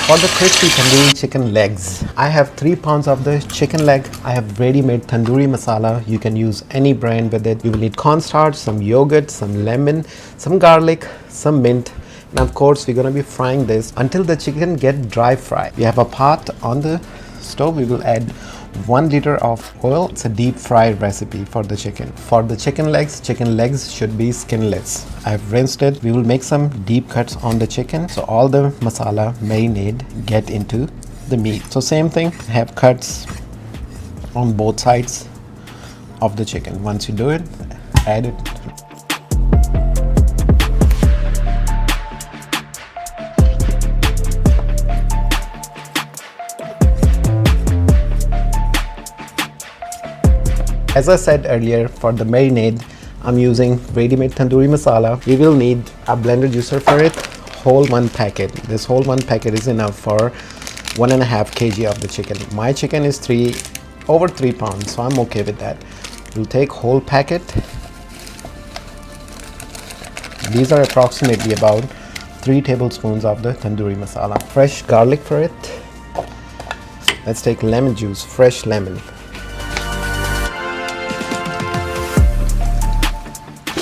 For the crispy tandoori chicken legs, I have 3 pounds of the chicken leg. I have ready-made tandoori masala. You can use any brand with it. You will need cornstarch, some yogurt, some lemon, some garlic, some mint. And of course, we're going to be frying this until the chicken get dry fry. We have a pot on the stove. We will add 1 liter of oil. It's a deep fry recipe for the chicken. For the chicken legs should be skinless. I've rinsed it. We will make some deep cuts on the chicken so all the masala marinade get into the meat. So same thing, have cuts on both sides of the chicken. Once you do it, add it. As I said earlier, for the marinade, I'm using ready-made tandoori masala. We will need a blender juicer for it, whole 1 packet. This whole 1 packet is enough for 1.5 kg of the chicken. My chicken is over 3 pounds, so I'm okay with that. We'll take whole packet. These are approximately about 3 tablespoons of the tandoori masala. Fresh garlic for it. Let's take lemon juice, fresh lemon.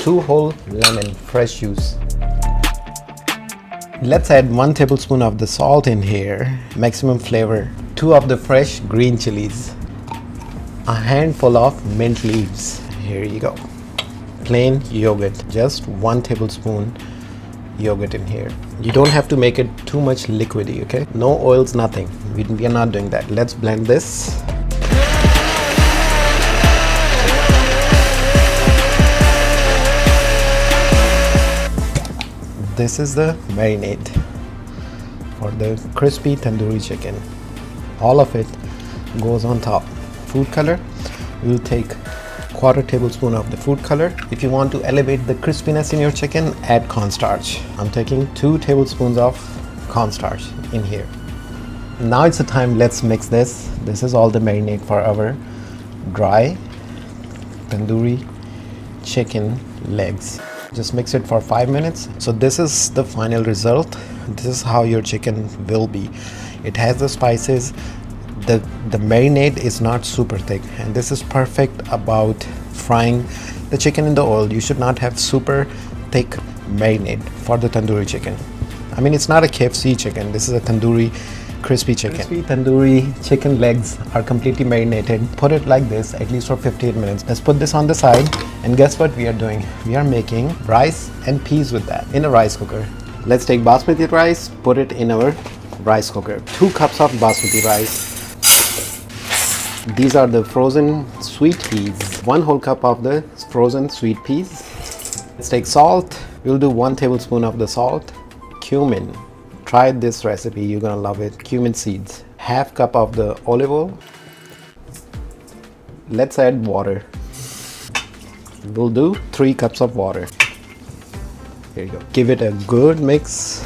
2 whole lemon, fresh juice. Let's add 1 tablespoon of the salt in here, maximum flavor. 2 of the fresh green chilies. A handful of mint leaves. Here you go. Plain yogurt, just 1 tablespoon yogurt in here. You don't have to make it too much liquidy, okay? No oils, nothing. We are not doing that. Let's blend this. This is the marinade for the crispy tandoori chicken. All of it goes on top. Food color, we'll take 1/4 tablespoon of the food color. If you want to elevate the crispiness in your chicken, add cornstarch. I'm taking 2 tablespoons of cornstarch in here. Now it's the time, let's mix this. This is all the marinade for our dry tandoori chicken legs. Just mix it for 5 minutes. So this is the final result. This is how your chicken will be. It has the spices. The marinade is not super thick, and this is perfect about frying the chicken in the oil. You should not have super thick marinade for the tandoori chicken. I mean, it's not a KFC chicken. This is a tandoori crispy chicken. Crispy tandoori chicken legs are completely marinated. Put it like this at least for 15 minutes. Let's put this on the side, and guess what we are doing? We are making rice and peas with that in a rice cooker. Let's take basmati rice, put it in our rice cooker. 2 cups of basmati rice. These are the frozen sweet peas. 1 whole cup of the frozen sweet peas. Let's take salt. We'll do 1 tablespoon of the salt. Cumin. Try this recipe, you're gonna love it. Cumin seeds. 1/2 cup of the olive oil. Let's add water. We'll do 3 cups of water. Here you go. Give it a good mix.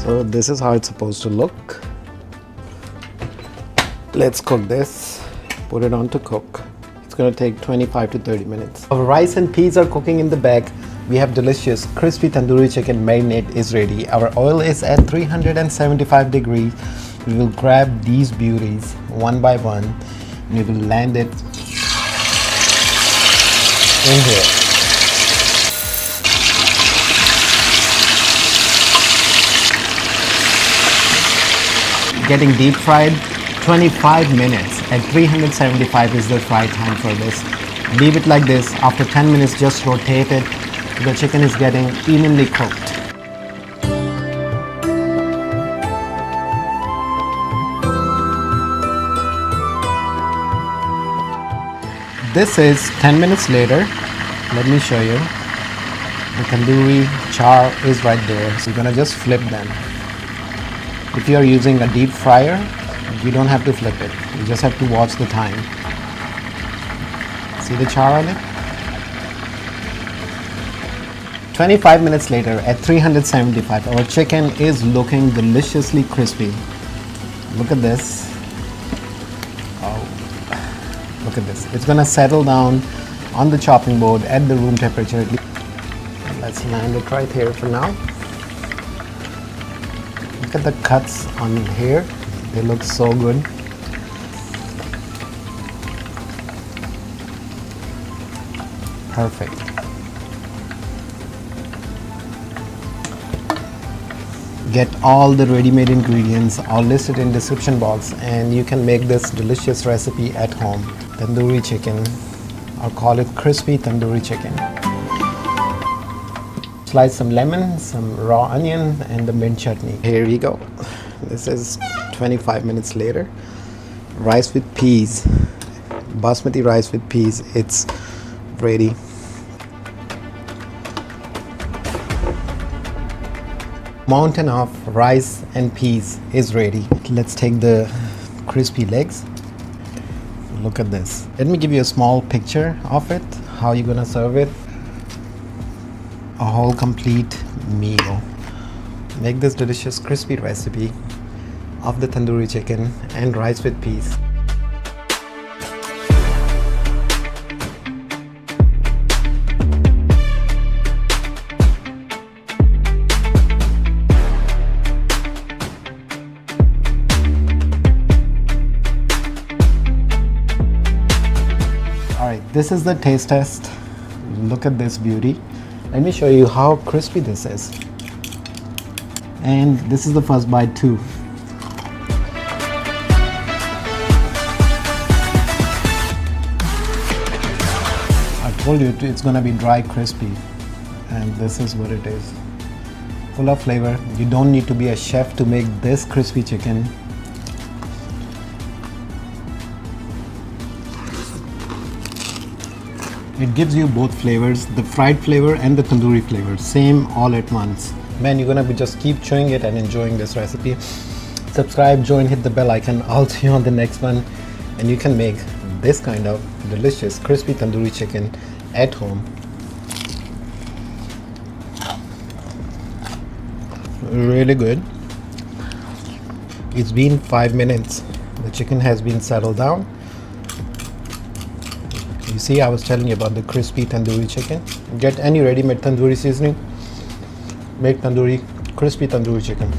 So this is how it's supposed to look. Let's cook this. Put it on to cook. It's gonna take 25 to 30 minutes. Our rice and peas are cooking in the bag. We have delicious crispy tandoori chicken marinade is ready. Our oil is at 375 degrees. We will grab these beauties one by one. We will land it in here. Getting deep fried, 25 minutes at 375 is the fry time for this. Leave it like this. After 10 minutes, just rotate it. The chicken is getting evenly cooked. This is 10 minutes later. Let me show you. The tandoori char is right there. So you're gonna just flip them. If you are using a deep fryer, you don't have to flip it. You just have to watch the time. See the char on it? 25 minutes later at 375, our chicken is looking deliciously crispy. Look at this. Oh, look at this. It's gonna settle down on the chopping board at the room temperature. Let's land it right here for now. Look at the cuts on here. They look so good. Perfect. Get all the ready-made ingredients all listed in description box, and you can make this delicious recipe at home. Tandoori chicken, or call it crispy tandoori chicken. Slice some lemon, some raw onion, and the mint chutney. Here we go. This is 25 minutes later. Rice with peas, basmati rice with peas, it's ready. Mountain of rice and peas is ready. Let's take the crispy legs. Look at this. Let me give you a small picture of it, how you're gonna serve it. A whole complete meal. Make this delicious crispy recipe of the tandoori chicken and rice with peas. Alright, this is the taste test. Look at this beauty. Let me show you how crispy this is. And this is the first bite too. I told you it's gonna be dry crispy, and this is what it is. Full of flavor. You don't need to be a chef to make this crispy chicken. It gives you both flavors, the fried flavor and the tandoori flavor, same all at once. Man, you're gonna just keep chewing it and enjoying this recipe. Subscribe, join, hit the bell icon. I'll see you on the next one. And you can make this kind of delicious crispy tandoori chicken at home. Really good. It's been 5 minutes. The chicken has been settled down. You see, I was telling you about the crispy tandoori chicken. Get any ready-made tandoori seasoning. Make crispy tandoori chicken.